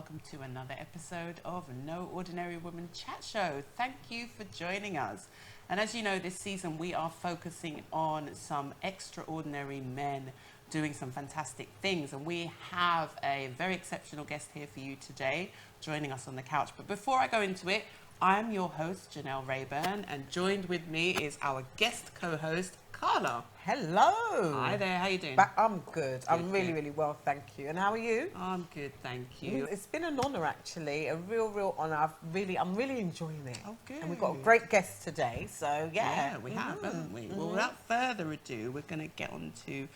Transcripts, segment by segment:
welcome to another episode of No Ordinary Woman Chat Show. Thank you for joining us. And as you know, this season we are focusing on some extraordinary men doing some fantastic things. And we have a very exceptional guest here for you today, joining us on the couch. But before I go into it, I'm your host, Janelle Rayburn, and joined with me is our guest co-host, Carla. Hello. Hi there, how you doing? I'm good. I'm really well, thank you. And how are you? I'm good, thank you. It's been an honour actually, a real honour. I'm really enjoying it. Oh, good. And we've got a great guest today, so Yeah, we have, haven't we? Well, without further ado, we're going to get on to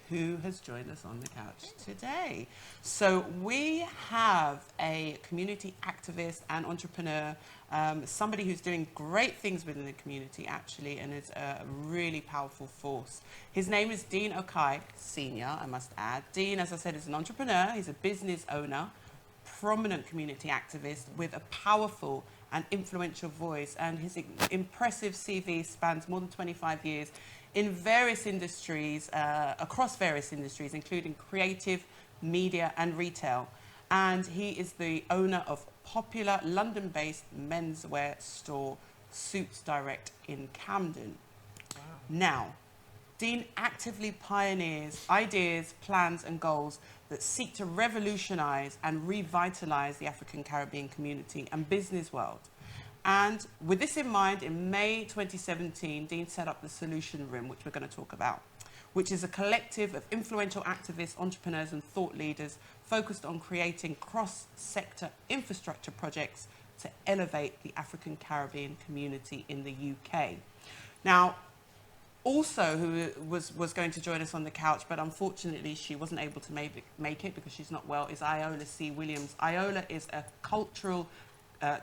who has joined us on the couch today. So we have a community activist and entrepreneur, somebody who's doing great things within the community actually, and is a really powerful force. His name is Dean Okai Senior, I must add. Dean, as I said, is an entrepreneur. He's a business owner, prominent community activist with a powerful and influential voice, and his impressive CV spans more than 25 years in various industries, across various industries, including creative, media and retail. And he is the owner of popular London-based menswear store Suits Direct in Camden. Wow. Now, Dean actively pioneers ideas, plans and goals that seek to revolutionise and revitalise the African Caribbean community and business world. And with this in mind, in May 2017, Dean set up the Solution Room, which we're going to talk about, which is a collective of influential activists, entrepreneurs and thought leaders focused on creating cross-sector infrastructure projects to elevate the African Caribbean community in the UK. Now, also who was going to join us on the couch, but unfortunately she wasn't able to make it because she's not well, is iOla C. Williams. iOla is a cultural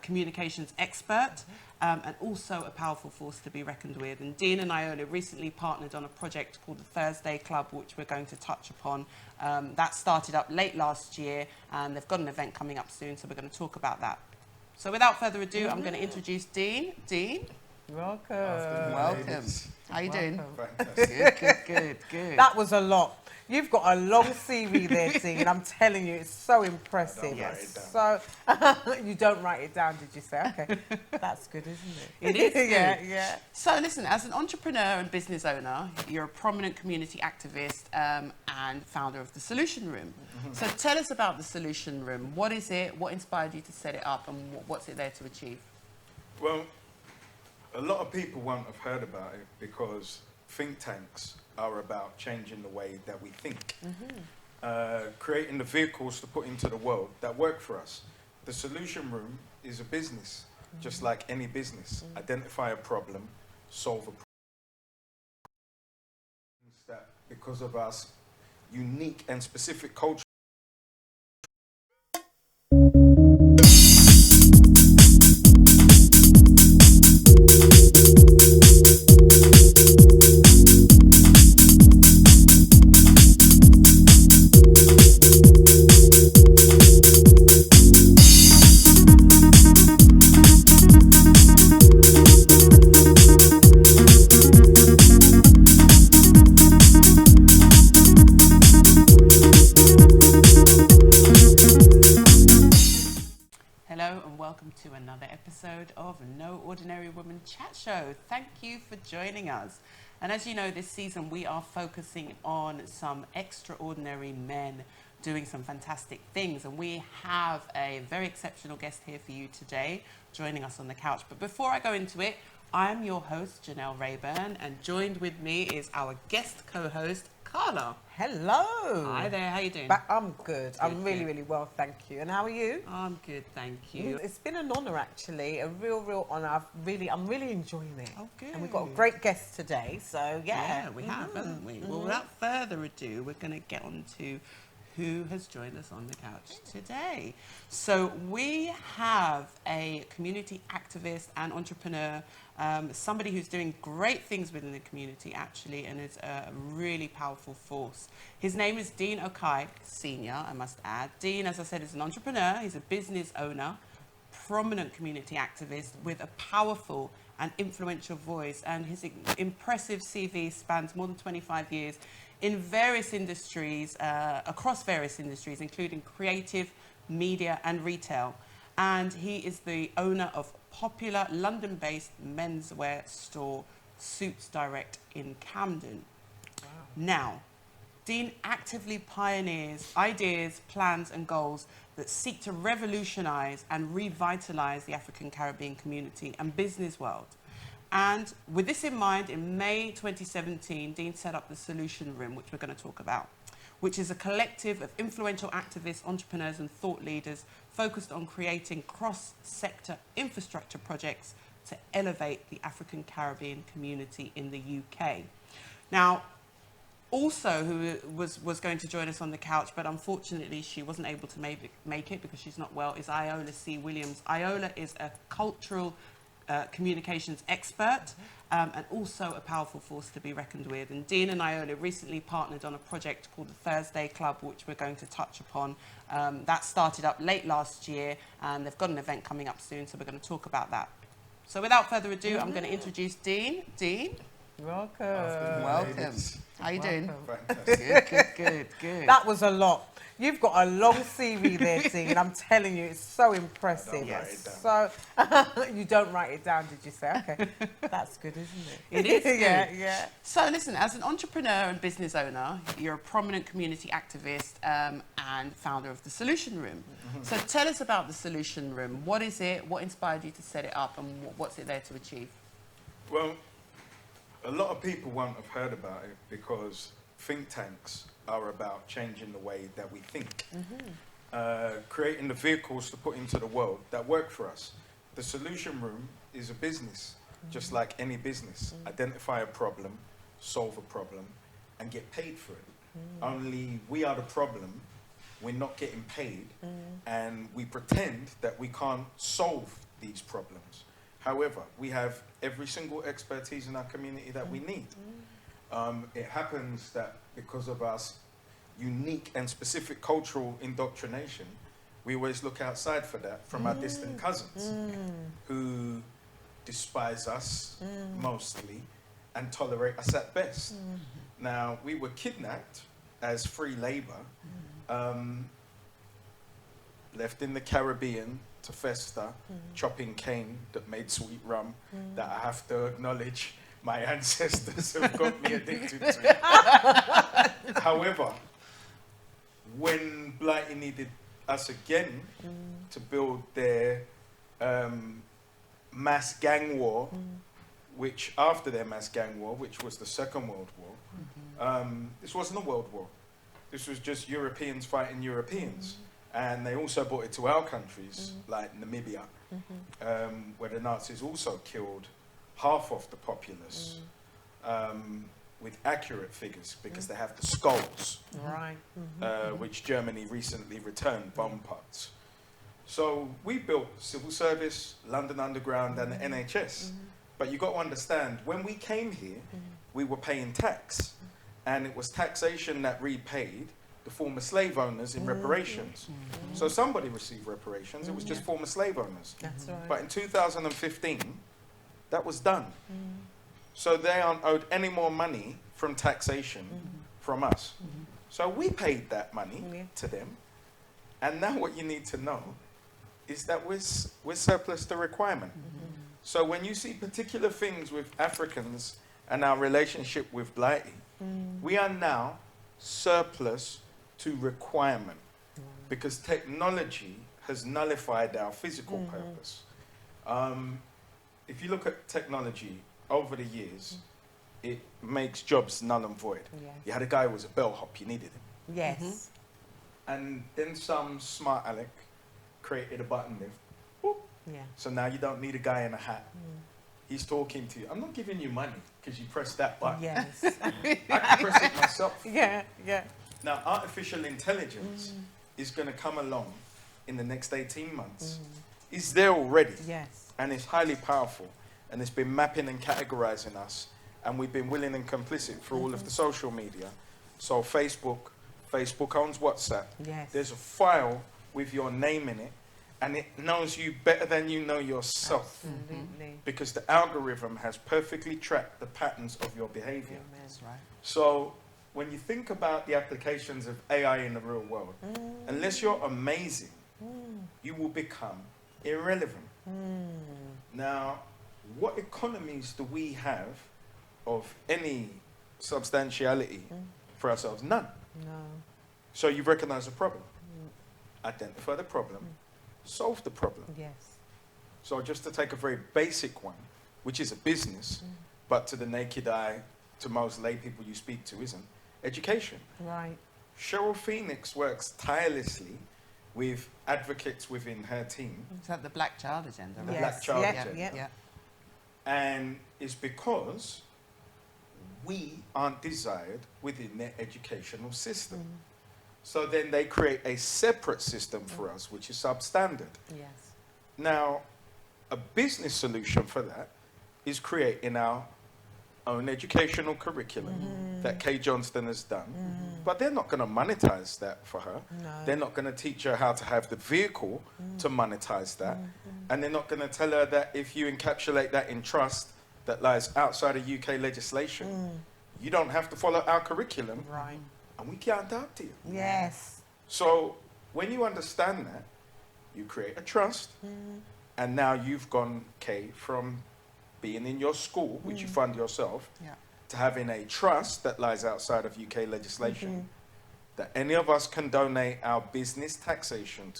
communications expert and also a powerful force to be reckoned with. And Dean and Iola recently partnered on a project called the Thursday Club, which we're going to touch upon. That started up late last year, and they've got an event coming up soon, so we're going to talk about that. So without further ado, I'm going to introduce Dean. Dean. Welcome. Welcome. How you doing? Good. That was a lot. You've got a long CV there, Dean. I'm telling you, it's so impressive. So you don't write it down, did you say? Okay, that's good, isn't it? It is good. Yeah. So listen, as an entrepreneur and business owner, you're a prominent community activist and founder of the Solution Room. So tell us about the Solution Room. What is it? What inspired you to set it up, and what's it there to achieve? Well, a lot of people won't have heard about it because think tanks are about changing the way that we think, creating the vehicles to put into the world that work for us. The Solution Room is a business, just like any business. Identify a problem, solve a problem. That because of our unique and specific culture, to another episode of No Ordinary Woman Chat Show. Thank you for joining us. And as you know, this season we are focusing on some extraordinary men doing some fantastic things. And we have a very exceptional guest here for you today, joining us on the couch. But before I go into it, I'm your host, Janelle Rayburn, and joined with me is our guest co-host, Carla. Hello. Hi there, how you doing? I'm good. I'm really well, thank you. And how are you? I'm good, thank you. It's been an honour actually, a real honour. I'm really enjoying it. Oh, good. And we've got a great guest today, so yeah. We have, haven't we? Well, without further ado, we're going to get on to who has joined us on the couch today. So we have a community activist and entrepreneur, somebody who's doing great things within the community actually, and is a really powerful force. His name is Dean Okai Senior, I must add. Dean, as I said, is an entrepreneur. He's a business owner, prominent community activist with a powerful and influential voice, and his impressive CV spans more than 25 years in various industries, across various industries, including creative, media and retail. And he is the owner of popular London-based menswear store Suits Direct in Camden. Wow. Now, Dean actively pioneers ideas, plans and goals that seek to revolutionise and revitalise the African Caribbean community and business world. And with this in mind, in May 2017, Dean set up the Solution Room, which we're going to talk about, which is a collective of influential activists, entrepreneurs and thought leaders focused on creating cross-sector infrastructure projects to elevate the African Caribbean community in the UK. Now, also who was going to join us on the couch, but unfortunately she wasn't able to make it because she's not well, is iOla C. Williams. iOla is a cultural communications expert and also a powerful force to be reckoned with. And Dean and iOla recently partnered on a project called the Thursday Club, which we're going to touch upon. That started up late last year and they've got an event coming up soon, so we're going to talk about that. So without further ado, I'm going to introduce Dean. Dean. Welcome. Welcome. How you doing? Good. That was a lot. You've got a long CV there, Dean. I'm telling you, it's so impressive. Yes. So you don't write it down, did you say? Okay, that's good, isn't it? It is good. Yeah. So listen, as an entrepreneur and business owner, you're a prominent community activist and founder of the Solution Room. So tell us about the Solution Room. What is it? What inspired you to set it up, and what's it there to achieve? Well, a lot of people won't have heard about it because think tanks are about changing the way that we think, creating the vehicles to put into the world that work for us. The Solution Room is a business, just like any business. Identify a problem, solve a problem, and get paid for it. Only we are the problem, we're not getting paid, and we pretend that we can't solve these problems. However, we have every single expertise in our community that we need. It happens that because of our unique and specific cultural indoctrination, we always look outside for that from our distant cousins who despise us mostly and tolerate us at best. Now, we were kidnapped as free labor, left in the Caribbean to fester, chopping cane that made sweet rum that I have to acknowledge my ancestors have got me addicted to. However, when Blighty needed us again to build their mass gang war, which after their mass gang war, which was the Second World War, this wasn't a world war. This was just Europeans fighting Europeans. And they also brought it to our countries, like Namibia, where the Nazis also killed half of the populace with accurate figures because they have the skulls, which Germany recently returned, bomb parts. So we built civil service, London Underground and the NHS. But you got to understand, when we came here, we were paying tax. And it was taxation that repaid the former slave owners in reparations. So somebody received reparations, it was just former slave owners. That's right. But in 2015, that was done. So they aren't owed any more money from taxation from us. So we paid that money to them. And now what you need to know is that we're surplus to requirement. So when you see particular things with Africans and our relationship with Blighty, we are now surplus to requirement because technology has nullified our physical purpose. If you look at technology over the years, it makes jobs null and void. You had a guy who was a bellhop, you needed him. Yes. And then some smart aleck created a button lift. Whoop. So now you don't need a guy in a hat. He's talking to you. I'm not giving you money because you press that button. Yes. I can press it myself. Yeah. Now, artificial intelligence is going to come along in the next 18 months. It's there already. Yes. And it's highly powerful. And it's been mapping and categorizing us. And we've been willing and complicit for all of the social media. So Facebook owns WhatsApp. Yes. There's a file with your name in it. And it knows you better than you know yourself. Absolutely. Because the algorithm has perfectly tracked the patterns of your behavior. That's right. So when you think about the applications of AI in the real world, unless you're amazing you will become irrelevant. Now, what economies do we have of any substantiality for ourselves? None. No. So you recognize the problem, identify the problem, solve the problem. Yes. So just to take a very basic one, which is a business, but to the naked eye, to most lay people you speak to, isn't, education. Right. Cheryl Phoenix works tirelessly with advocates within her team. Is that the Black Child Agenda? The Right? Black Child Agenda. Yeah. And it's because we aren't desired within their educational system. So then they create a separate system for us, which is substandard. Yes. Now, a business solution for that is creating our own educational curriculum that Kay Johnston has done. But they're not going to monetize that for her. No. They're not going to teach her how to have the vehicle to monetize that. And they're not going to tell her that if you encapsulate that in trust that lies outside of UK legislation, you don't have to follow our curriculum. Right. And we can't help to you. Yes. So when you understand that, you create a trust. And now you've gone, Kay, from being in your school, which you fund yourself, to having a trust that lies outside of UK legislation that any of us can donate our business taxation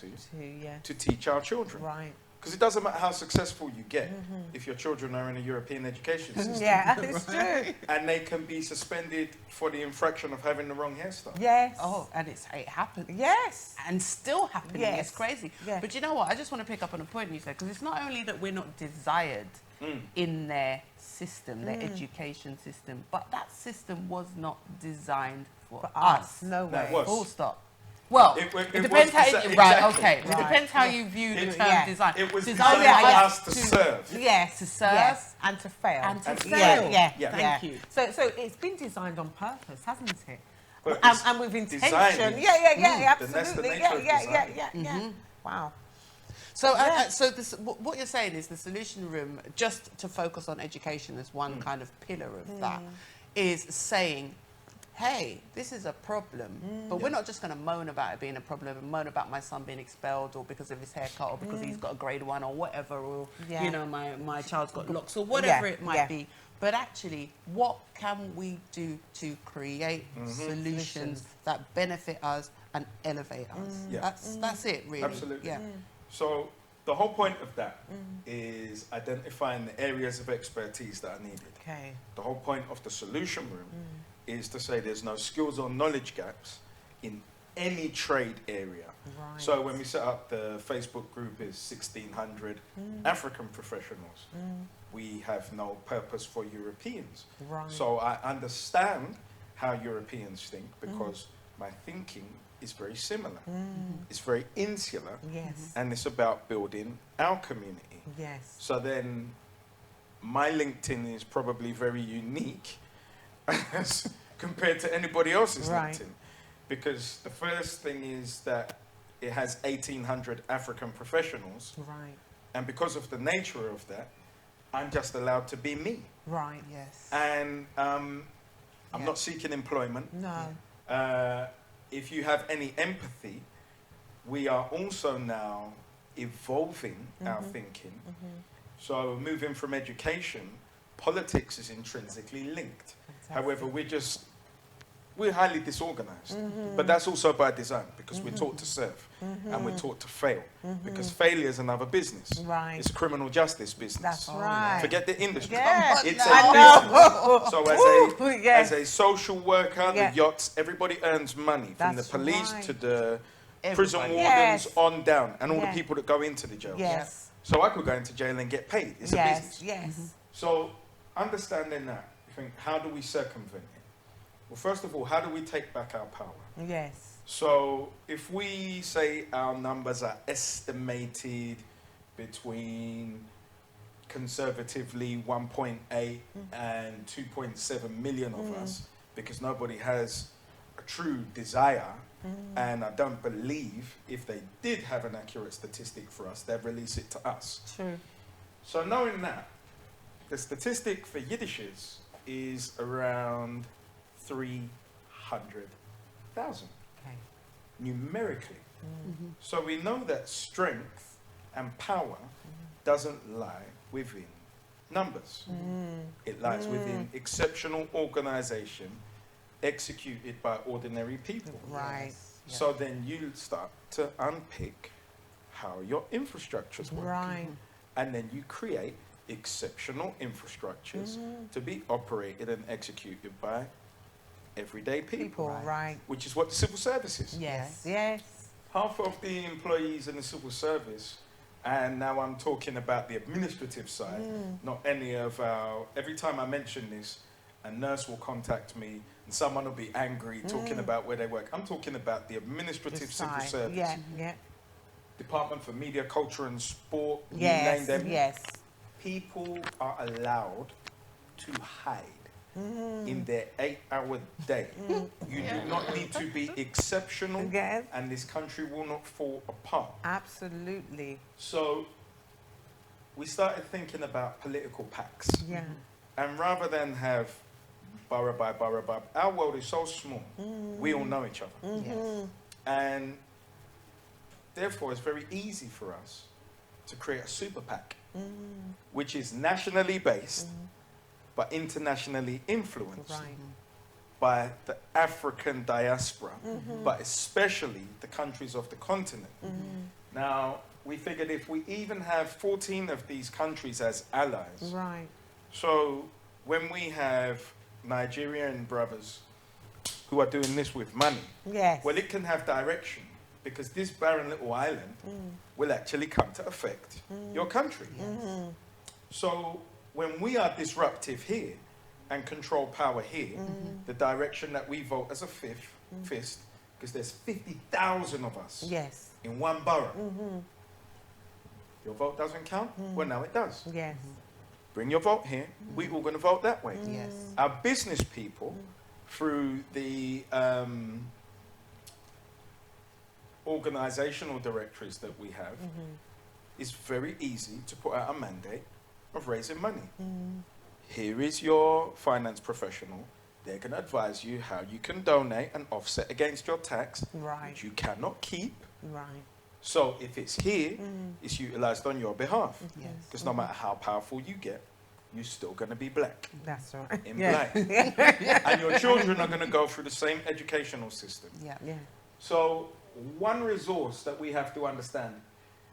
to teach our children. Right. Because it doesn't matter how successful you get if your children are in a European education system. Yeah, it's true. And they can be suspended for the infraction of having the wrong hairstyle. Yes. Oh, and it happens. Yes. And still happening. Yes. It's crazy. Yeah. But you know what? I just want to pick up on a point you said, because it's not only that we're not desired in their system, their education system, but that system was not designed for us. No way. was. Full stop. Well, It depends how was you, right, exactly. okay. It Right. depends how you view the term yeah. design. It was Design designed for was us to serve. Yes. To serve. Yes. And to fail. And to fail. Yeah. Yeah. Thank you. So it's been designed on purpose, hasn't it? But And with intention. design. Yeah, Then that's the absolutely. nature of Yeah. Wow. So, Yeah. so this, what you're saying is the solution room, just to focus on education as one kind of pillar of that, is saying, hey, this is a problem, but we're not just going to moan about it being a problem and moan about my son being expelled or because of his haircut or because he's got a grade 1 or whatever, or, you know, my child's got locks or whatever it might be. But actually, what can we do to create solutions that benefit us and elevate us? Yeah. That's it, really. Absolutely. Yeah. So the whole point of that is identifying the areas of expertise that are needed. Okay. The whole point of the solution room is to say there's no skills or knowledge gaps in any trade area. Right. So when we set up the Facebook group is 1,600 African professionals. We have no purpose for Europeans. Right. So I understand how Europeans think because my thinking is very similar. It's very insular. Yes. And it's about building our community. Yes. So then my LinkedIn is probably very unique as compared to anybody else's LinkedIn. Because the first thing is that it has 1,800 African professionals. Right. And because of the nature of that, I'm just allowed to be me. Right. Yes. And I'm not seeking employment. No. If you have any empathy, we are also now evolving our thinking. So moving from education, politics is intrinsically linked. However, we're highly disorganized. But that's also by design because we're taught to serve and we're taught to fail. Because failure is another business. Right. It's a criminal justice business. That's right. Forget the industry. Yeah. It's I a know. business. So Ooh, as a social worker, Yeah. the yachts, everybody earns money from That's the police right. to the prison Everybody. wardens Yes. on down and all Yeah. the people that go into the jails. Yes. So I could go into jail and get paid. It's a Yes. business. Yes. So understanding that, I think, how do we circumvent it? Well, first of all, how do we take back our power? Yes. So if we say our numbers are estimated between conservatively 1.8 and 2.7 million of us, because nobody has a true desire, and I don't believe if they did have an accurate statistic for us, they'd release it to us. True. So knowing that, the statistic for Yiddishers is around 300,000. Okay. numerically. So we know that strength and power doesn't lie within numbers. It lies within exceptional organization executed by ordinary people. Right. So then you start to unpick how your infrastructures work. Right. And then you create exceptional infrastructures to be operated and executed by everyday people. Right. Which is what the civil service is. Yes. Yes. Half of the employees in the civil service, and now I'm talking about the administrative side, not any of our, every time I mention this, a nurse will contact me and someone will be angry talking about where they work. I'm talking about the administrative civil service. Yeah, yeah. Department for Media, Culture and Sport, Yes, you name them. yes. People are allowed to hide in their 8-hour day. You do not need to be exceptional, Yes. and this country will not fall apart. Absolutely. So we started thinking about political pacts. Yeah. And rather than have borough by borough by, our world is so small, we all know each other. Yes. And therefore, it's very easy for us to create a super PAC, which is nationally based, but internationally influenced Right. by the African diaspora, but especially the countries of the continent. Now, we figured if we even have 14 of these countries as allies, Right. so when we have Nigerian brothers who are doing this with money, Yes. well, it can have direction, because this barren little island will actually come to affect your country. So when we are disruptive here and control power here, the direction that we vote as a fist, because there's 50,000 of us Yes. in one borough, your vote doesn't count? Well, now it does. Yes. Bring your vote here, we all going to vote that way. Yes. Our business people, through the organizational directories that we have, it's very easy to put out a mandate of raising money. Here is your finance professional. They're going to advise you how you can donate and offset against your tax, Right. which you cannot keep. Right. So if it's here, it's utilized on your behalf. Yes. Because no matter how powerful you get, you're still going to be black That's right. in Yeah. black. And your children are going to go through the same educational system. Yeah. Yeah. So one resource that we have to understand,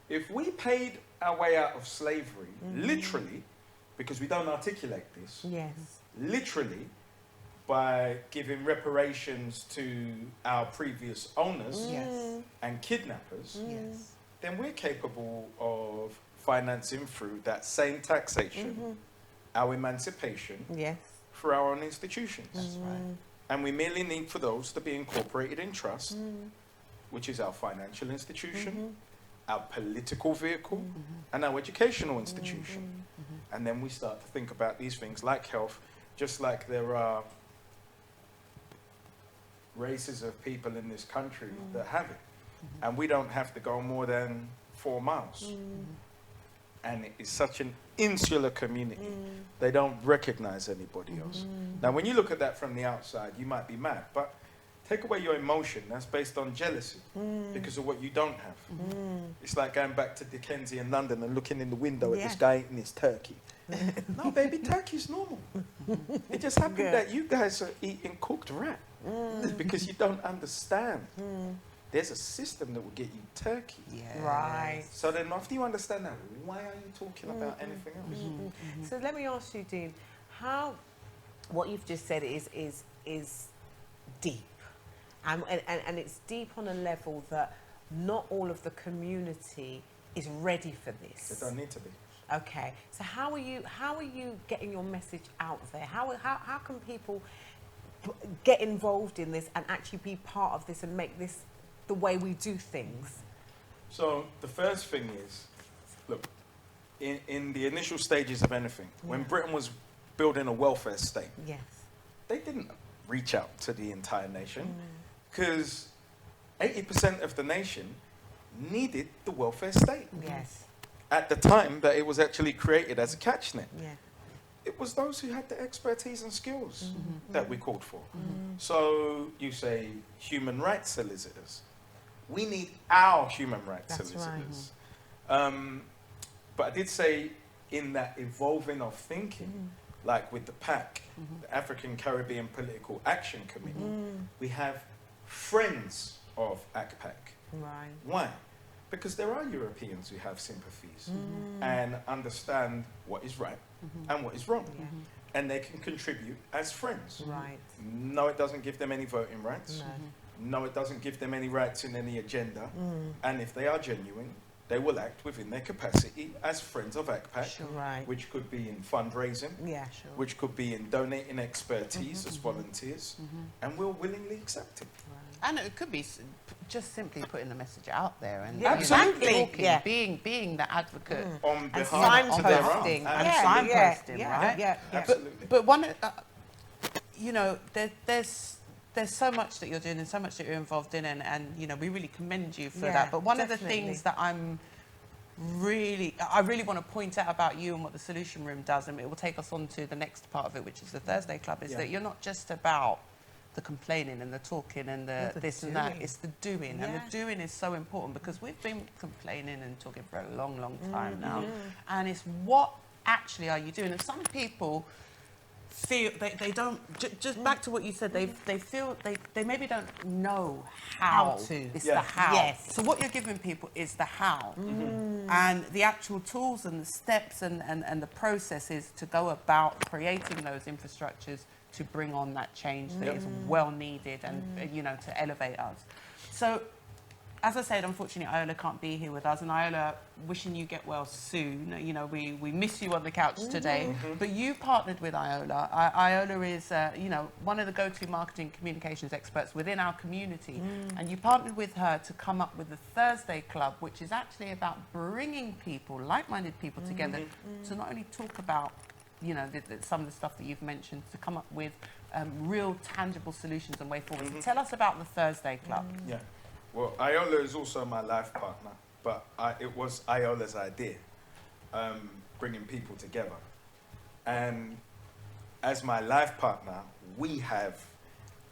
if we paid our way out of slavery, literally, because we don't articulate this, Yes. literally by giving reparations to our previous owners Yes. and kidnappers, Yes. then we're capable of financing through that same taxation our emancipation Yes. for our own institutions. That's right. And we merely need for those to be incorporated in trust, which is our financial institution, our political vehicle, and our educational institution. And then we start to think about these things like health, just like there are races of people in this country that have it. And we don't have to go more than 4 miles. And it is such an insular community. They don't recognize anybody else. Now, when you look at that from the outside, you might be mad, but take away your emotion. That's based on jealousy because of what you don't have. It's like going back to Dickensian in London and looking in the window at this guy eating his turkey. No, baby, turkey's normal. It just happened that you guys are eating cooked rat because you don't understand. There's a system that will get you turkey. Yes. Right. So then after you understand that, why are you talking about anything else? So let me ask you, Dean, how what you've just said is deep, and it's deep on a level that not all of the community is ready for this. They don't need to be. Okay. So how are you getting your message out there? How can people get involved in this and actually be part of this and make this the way we do things? So the first thing is, look, in the initial stages of anything, when Britain was building a welfare state, Yes. they didn't reach out to the entire nation because 80% of the nation needed the welfare state. Yes. At the time that it was actually created as a catch net. Yeah. It was those who had the expertise and skills that we called for. So you say human rights solicitors. We need our human rights That's solicitors. But I did say in that evolving of thinking, like with the PAC, the African Caribbean Political Action Committee, we have friends of ACPAC. Right. Why? Because there are Europeans who have sympathies and understand what is right and what is wrong. Yeah. And they can contribute as friends. Right. No, it doesn't give them any voting rights. No. No, it doesn't give them any rights in any agenda. And if they are genuine, they will act within their capacity as friends of ACPAC, Sure. Right. which could be in fundraising, Yeah, sure. which could be in donating expertise as volunteers, and we'll willingly accept it. And it could be just simply putting the message out there and Yeah, absolutely. talking, being the advocate On And behalf of their own. signposting. And Yeah, signposting, yeah, right? Yeah, yeah. Absolutely. But one, you know, there's so much that you're doing and so much that you're involved in, and you know, we really commend you for Yeah, that. But one of the definitely. things that I really want to point out about you and what the Solution Room does, and it will take us on to the next part of it, which is the Thursday Club, is that you're not just about the complaining and the talking and the this and that. It's the doing, and the doing is so important, because we've been complaining and talking for a long, long time now, and it's what actually are you doing? And some people feel they don't just back to what you said, they feel they maybe don't know how to. it's the how. Yes. So what you're giving people is the how, and the actual tools and the steps and the processes to go about creating those infrastructures to bring on that change that is well needed and you know, to elevate us. So as I said, unfortunately, Iola can't be here with us, and Iola, wishing you get well soon. You know, we miss you on the couch today, but you partnered with Iola. Iola is, you know, one of the go-to marketing communications experts within our community, and you partnered with her to come up with the Thursday Club, which is actually about bringing people, like-minded people together to not only talk about, you know, some of the stuff that you've mentioned, to come up with real tangible solutions and way forward. So tell us about the Thursday Club. Yeah. Well, Iola is also my life partner, but it was Iola's idea, bringing people together. And as my life partner, we have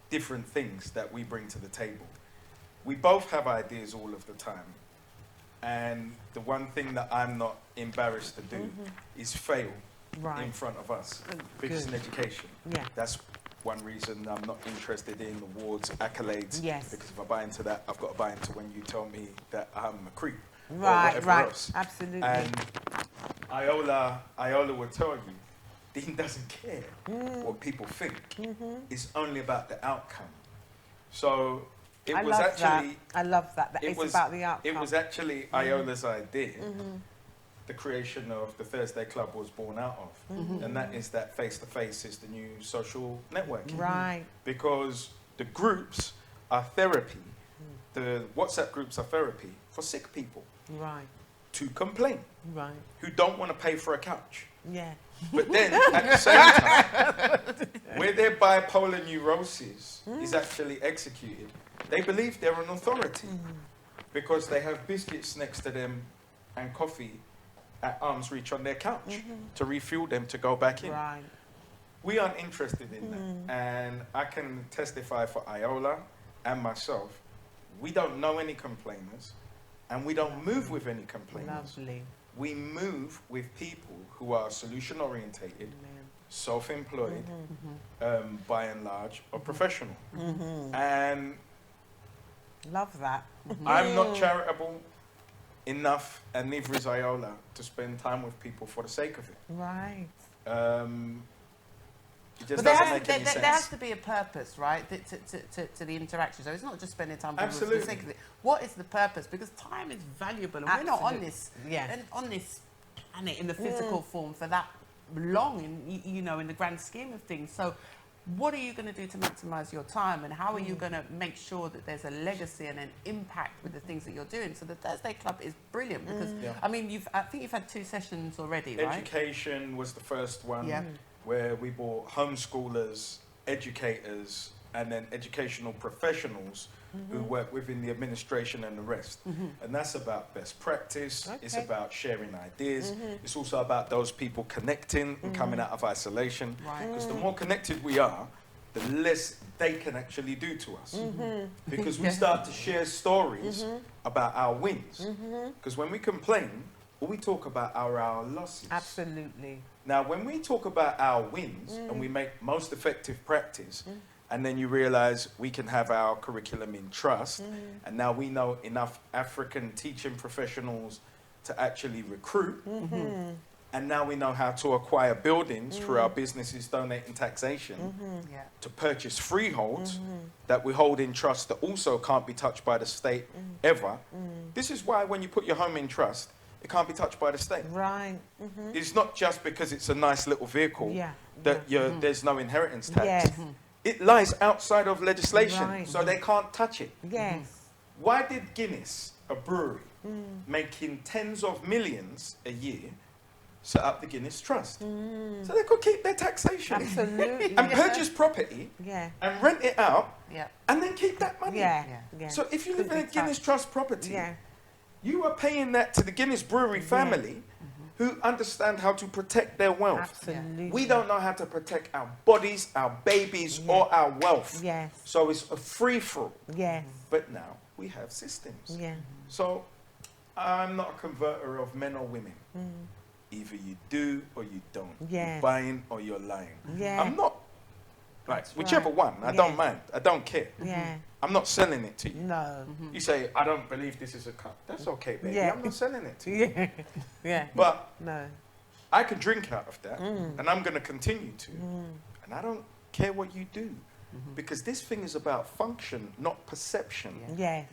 different things that we bring to the table. We both have ideas all of the time. And the one thing that I'm not embarrassed to do is fail in front of us, because in education. Yeah. That's one reason I'm not interested in awards, accolades. Yes. Because if I buy into that, I've got to buy into when you tell me that I'm a creep. Right, or whatever right. else. Absolutely. And Iola will tell you, Dean doesn't care what people think. It's only about the outcome. So it was actually... I love that. It's about the outcome. It was actually Iola's idea. The creation of the Thursday Club was born out of. And that is that face-to-face is the new social networking. Right. Because the groups are therapy. The WhatsApp groups are therapy for sick people. Right. To complain. Right. Who don't want to pay for a couch. Yeah. But then, at the same time, where their bipolar neurosis is actually executed, they believe they're an authority. Because they have biscuits next to them and coffee at arm's reach on their couch to refuel them to go back in. Right. We aren't interested in that. And I can testify for Iola and myself, we don't know any complainers, and we don't move with any complainers. Lovely. We move with people who are solution orientated, self-employed, by and large, or professional. And love that. I'm not charitable enough, and neither is Iola, to spend time with people for the sake of it. Right. It just But doesn't make any sense. there has to be a purpose, right, to the interaction. So it's not just spending time with people for the sake of it. What is the purpose? Because time is valuable, and we're not on this on this planet in the physical form for that long, you know, in the grand scheme of things. So what are you going to do to maximise your time, and how are you going to make sure that there's a legacy and an impact with the things that you're doing? So the Thursday Club is brilliant because, I mean, I think you've had 2 sessions already, right? Education was the first one, where we brought homeschoolers, educators, and then educational professionals who work within the administration and the rest. And that's about best practice, it's about sharing ideas, it's also about those people connecting and coming out of isolation. Because the more connected we are, the less they can actually do to us. Because we start to share stories about our wins. Because when we complain, all we talk about are our losses. Absolutely. Now, when we talk about our wins and we make most effective practice, and then you realize we can have our curriculum in trust, and now we know enough African teaching professionals to actually recruit, and now we know how to acquire buildings through our businesses donating taxation to purchase freeholds that we hold in trust that also can't be touched by the state ever. This is why when you put your home in trust, it can't be touched by the state. Right. It's not just because it's a nice little vehicle that there's no inheritance tax. Yes. It lies outside of legislation, Right. so they can't touch it. Yes. Why did Guinness, a brewery, making tens of millions a year, set up the Guinness Trust? So they could keep their taxation Absolutely. and purchase property and rent it out and then keep that money. So if you live in a Guinness Trust property, you are paying that to the Guinness Brewery family who understand how to protect their wealth. Absolutely. We don't know how to protect our bodies, our babies, or our wealth. Yes. So it's a free-for-all. Yes. But now we have systems. Yeah. So I'm not a converter of men or women. Either you do or you don't. Yes. You're buying or you're lying. Yeah. I'm not, like, That's whichever right. one. I don't mind. I don't care. Yeah. I'm not selling it to you. No. You say, I don't believe this is a cup. That's okay, baby. Yeah. I'm not selling it to you. Yeah. Yeah. But No. I can drink out of that, and I'm going to continue to. And I don't care what you do. Because this thing is about function, not perception. Yes.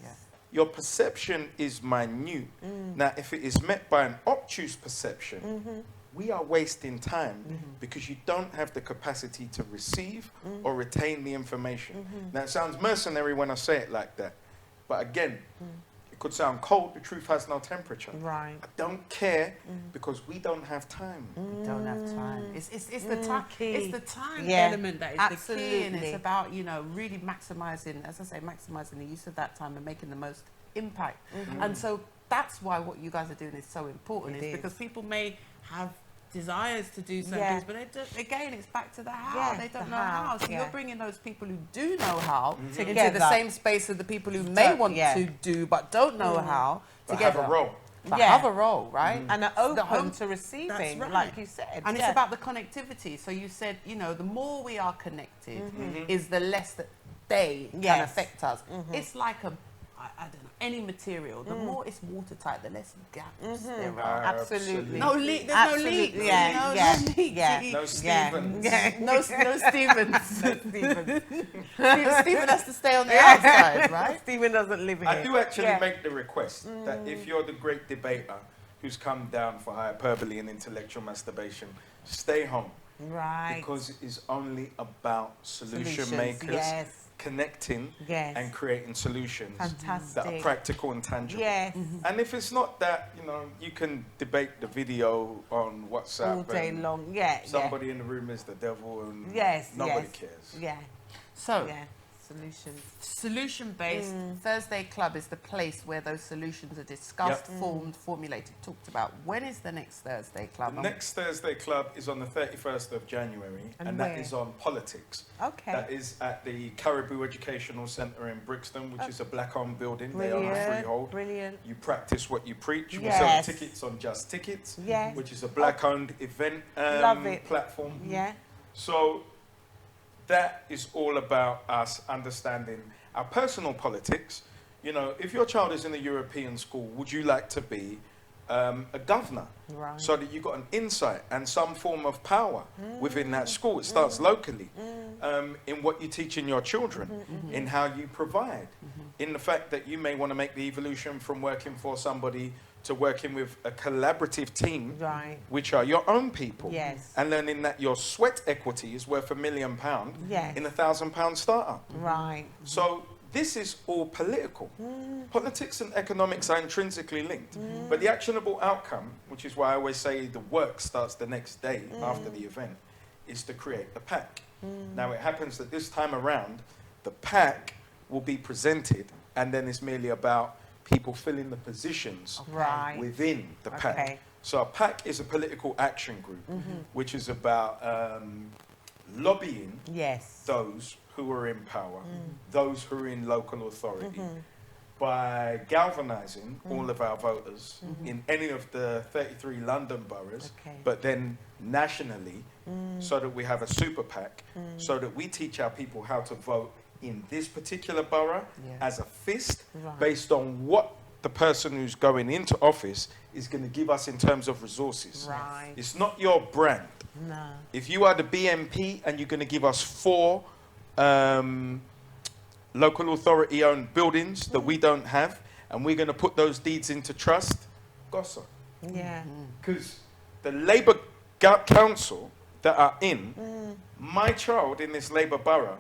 Your perception is minute. Now, if it is met by an obtuse perception, we are wasting time because you don't have the capacity to receive or retain the information. Now, it sounds mercenary when I say it like that. But again, it could sound cold. The truth has no temperature. Right. I don't care because we don't have time. We don't have time. It's the time. It's the time Yeah. element that is the key, and it's about, you know, really maximising, as I say, maximising the use of that time and making the most impact. And so that's why what you guys are doing is so important. It Is is. because people may have desires to do certain things, but they don't, again, it's back to the how. Yeah, they don't the know how, how. So yeah. you're bringing those people who do know how into Together. the same space as the people who may want to do but don't know how But together. have a role. But Yeah. have a role, right? And are So the open home- to receiving, That's right. like you said. And it's about the connectivity. So you said, you know, the more we are connected is the less that they can Yes. affect us. It's like a, I don't know, any material. The more it's watertight, the less gaps there are. Absolutely. No leak. There's Absolutely. no leaks. Yeah, You know, yeah, no leaks. yeah. No Stevens. Yeah. No Stevens. Stephen. Stephen has to stay on the outside, right? Stephen doesn't live here. I do actually Yeah. make the request that if you're the great debater who's come down for hyperbole and intellectual masturbation, stay home. Right. Because it is only about solution Solutions, makers yes. connecting Yes. and creating solutions that are Fantastic. practical and tangible. Yes. And if it's not that, you know, you can debate the video on WhatsApp. All day and long. Yeah. Somebody in the room is the devil and Yes. nobody yes. cares. Yeah. So, Yeah. Solutions. solution-based Thursday Club is the place where those solutions are discussed, formed, formulated, talked about. When is the next Thursday Club? The next Thursday Club is on the 31st of January, and that where? is on politics. Okay. That is at the Caribou Educational Centre in Brixton, which is a black-owned building. They own a Brilliant. freehold. Brilliant. You practice what you preach. We Yes. sell tickets on Just Tickets, Yes. which is a black-owned event Love it. platform. Yeah. So that is all about us understanding our personal politics. You know, if your child is in a European school, would you like to be a governor? Right. So that you've got an insight and some form of power within that school. It starts locally in what you teach in your children, in how you provide, in the fact that you may want to make the evolution from working for somebody to working with a collaborative team, Right. which are your own people. Yes. And learning that your sweat equity is worth £1 million Yes. in a £1,000 startup. Right. So this is all political. Politics and economics are intrinsically linked. But the actionable outcome, which is why I always say the work starts the next day after the event, is to create a pack. Now it happens that this time around, the pack will be presented, and then it's merely about people filling the positions Right. within the pack. Okay. So a pack is a political action group, which is about lobbying Yes. those who are in power, those who are in local authority, by galvanising all of our voters in any of the 33 London boroughs, but then nationally, so that we have a super PAC, so that we teach our people how to vote in this particular borough as a fist, based on what the person who's going into office is going to give us in terms of resources. Right. It's not your brand. No. If you are the BMP and you're going to give us 4 local authority owned buildings that we don't have, and we're going to put those deeds into trust, gossa. Yeah. Because the Labour council that are in, my child in this Labour borough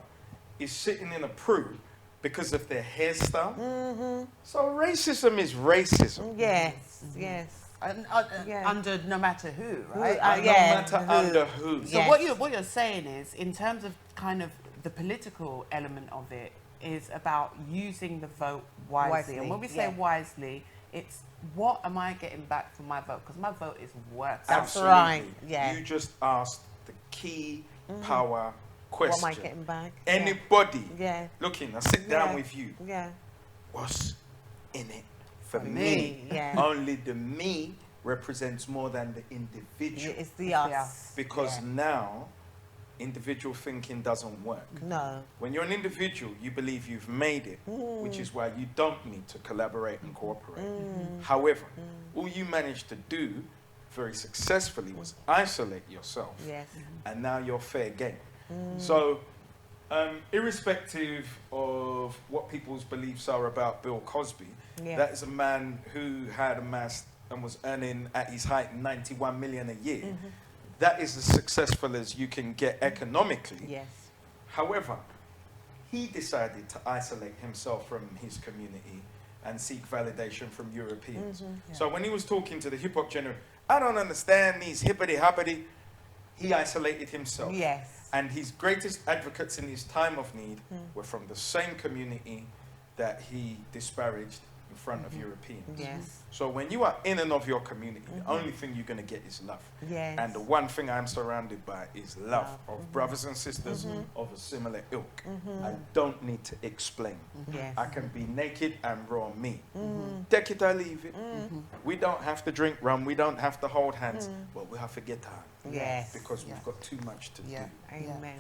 is sitting in a pru because of their hairstyle. So racism is racism. Yes, yes. Under no matter who, right? No matter under who. So what you're saying is, in terms of kind of the political element of it, is about using the vote wisely. And when we say wisely, it's what am I getting back from my vote? Because my vote is worth. That's right. Yeah. You just asked the key power question. What am I getting back? Anybody looking, I sit down with you. Yeah. What's in it for me? Yeah. Only the me represents more than the individual. It's the us. Because now, individual thinking doesn't work. No. When you're an individual, you believe you've made it, which is why you don't need to collaborate and cooperate. However, all you managed to do very successfully was isolate yourself. Yes. And now you're fair game. So, irrespective of what people's beliefs are about Bill Cosby, that is a man who had amassed and was earning at his height 91 million a year. That is as successful as you can get economically. Yes. However, he decided to isolate himself from his community and seek validation from Europeans. So when he was talking to the hip hop generation, I don't understand these hippity hoppity. He isolated himself. Yes. And his greatest advocates in his time of need were from the same community that he disparaged in front of Europeans. Yes. So when you are in and of your community, the only thing you're going to get is love. Yes. And the one thing I'm surrounded by is love of brothers and sisters of a similar ilk. I don't need to explain. Yes. I can be naked and raw me. Take it or leave it. We don't have to drink rum. We don't have to hold hands. But we have to get on. Yes. Because we've got too much to do. Amen.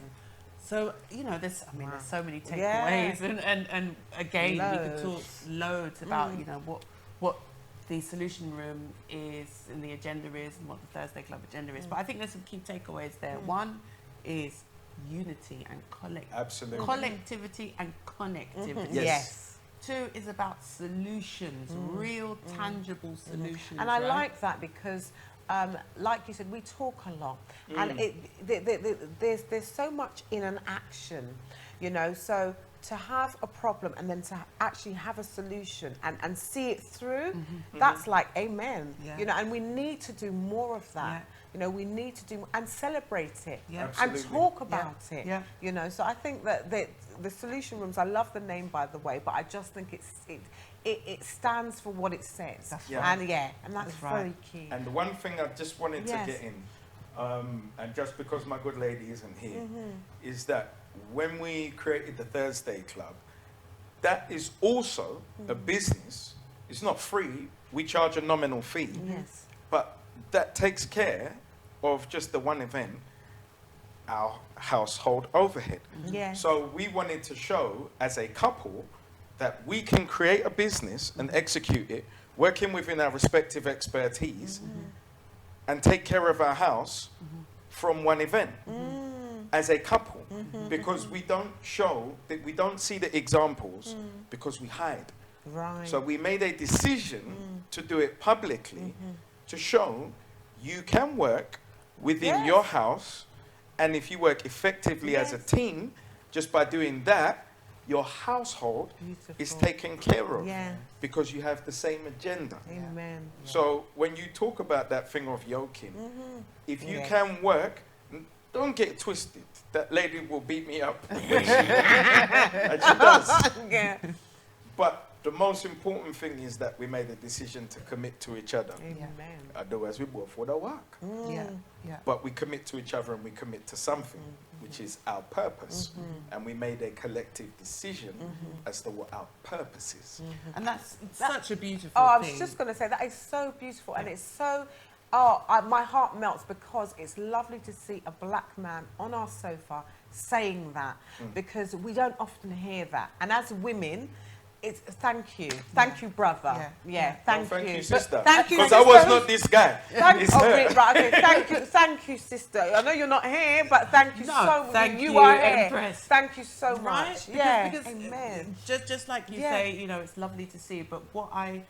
So, you know, there's so many takeaways, and again, we could talk loads about, you know, what the solution room is and the agenda is and what the Thursday Club agenda is. But I think there's some key takeaways there. One is unity and collectivity and connectivity. Yes. Two is about solutions, real tangible solutions. And I like that because like you said, we talk a lot, and there's so much in an action, you know. So to have a problem and then to actually have a solution and see it through, that's like amen. You know, and we need to do more of that. You know, we need to do and celebrate it and talk about it. You know, so I think that the solution rooms. I love the name, by the way, but I just think it stands for what it says. And that's very key. And the one thing I just wanted to get in, and just because my good lady isn't here, is that when we created the Thursday Club, that is also a business. It's not free. We charge a nominal fee. Yes. But that takes care of just the one event, our household overhead. Yes. So we wanted to show as a couple that we can create a business and execute it, working within our respective expertise, and take care of our house from one event as a couple, because we don't show, that we don't see the examples because we hide. Right. So we made a decision to do it publicly to show you can work within your house, and if you work effectively as a team, just by doing that, your household is taken care of because you have the same agenda. Amen. So when you talk about that thing of yoking, if you can work, don't get it twisted. That lady will beat me up. And she does. But the most important thing is that we made a decision to commit to each other. Amen. Otherwise, we both would have work. But we commit to each other and we commit to something, which which is our purpose. And we made a collective decision as to what our purpose is. And that's such a beautiful Oh, I thing. was just going to say, that is so beautiful. And it's so, my heart melts because it's lovely to see a black man on our sofa saying that, because we don't often hear that. And as women, it's thank you, brother. Thank Thank you, you, sister. Thank you, Because I was not this guy. It's her. thank you, sister. I know you're not here, but thank you so much. Thank You are here. Empress. Thank you so Right? much. Because Amen. Just like you say, you know, it's lovely to see. But what I'd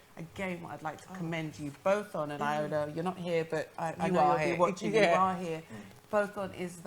like to commend you both on, and iOla, you're not here, but I know you'll be watching. You are here. Both on is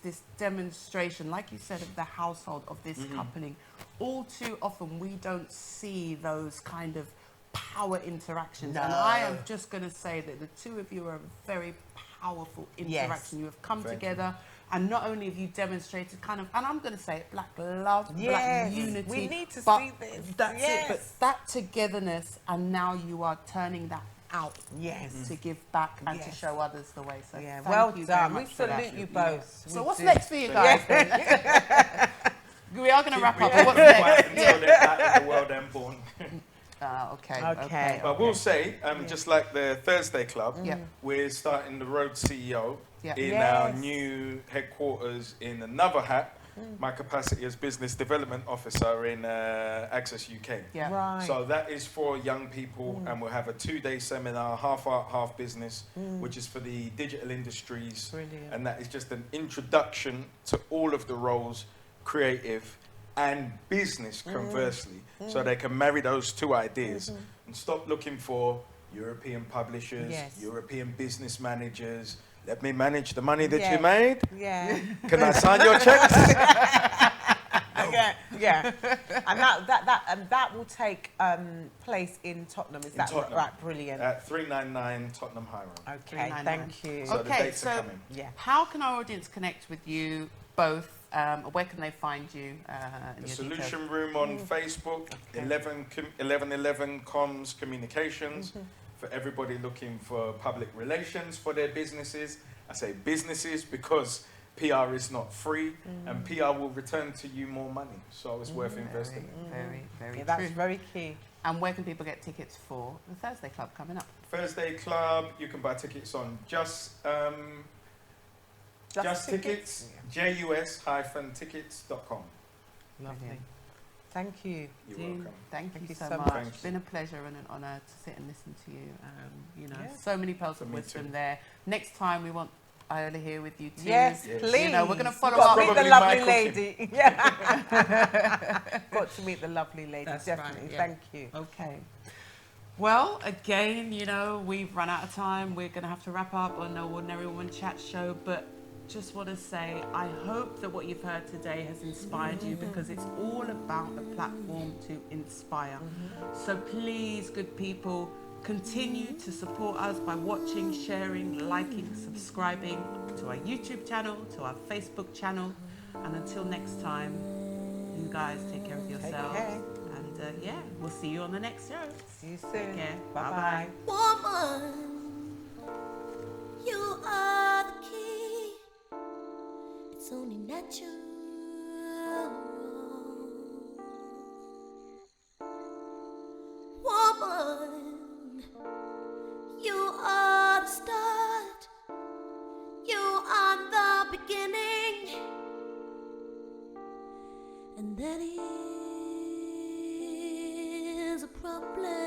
this demonstration, like you said, of the household, of this coupling. All too often we don't see those kind of power interactions. And I am just going to say that the two of you are a very powerful interaction. You have come together, and not only have you demonstrated kind of, and I'm going to say it, black love, black unity. We need to but see this. That's it. But that togetherness, and now you are turning that out to give back and to show others the way. So well thank done. you We salute you both. So what's next for you guys? Then? We are going to wrap up. But what's next? Until they're out in the world and born. Okay. But we'll say, just like the Thursday Club, we're starting the Road CEO in our new headquarters in another hat. My capacity as Business Development Officer in Access UK. Right. So that is for young people, and we'll have a 2-day seminar, half art, half business, which is for the digital industries. Brilliant. And that is just an introduction to all of the roles, creative and business, conversely, so they can marry those two ideas and stop looking for European publishers, European business managers. Let me manage the money that you made. Yeah. Can I sign your checks? And that will take place in Tottenham. Is that Tottenham. right? Brilliant. At 399 Tottenham High Road. Okay, thank you. So the dates are coming. How can our audience connect with you both? Where can they find you? The Solution Room on Facebook, 1111 Comms Communications, for everybody looking for public relations for their businesses. I say businesses because PR is not free, and PR will return to you more money, so it's worth investing. Very true. That's very key. And where can people get tickets for the Thursday Club coming up? Thursday Club, you can buy tickets on Just Tickets, jus-tickets.com. Lovely. Thank you. You're welcome. Thank you so much. much. It's been a pleasure and an honour to sit and listen to you. You know, so many pearls of wisdom there. Next time we want iOla here with you too. Yes, please. You know, we're going to follow up. up. Meet the lovely lady. Got to meet the lovely lady. That's definitely. right, Thank you. Okay. Well, again, you know, we've run out of time. We're going to have to wrap up on No Ordinary Woman Chat Show, but just want to say I hope that what you've heard today has inspired you, because it's all about a platform to inspire. So please, good people, continue to support us by watching, sharing, liking, subscribing to our YouTube channel, to our Facebook channel. And until next time, you guys take care of yourselves. And we'll see you on the next show. See you soon. Take care. Bye-bye. Woman, you are the key. It's only natural. Woman, you are the start. You are the beginning. And that is a problem.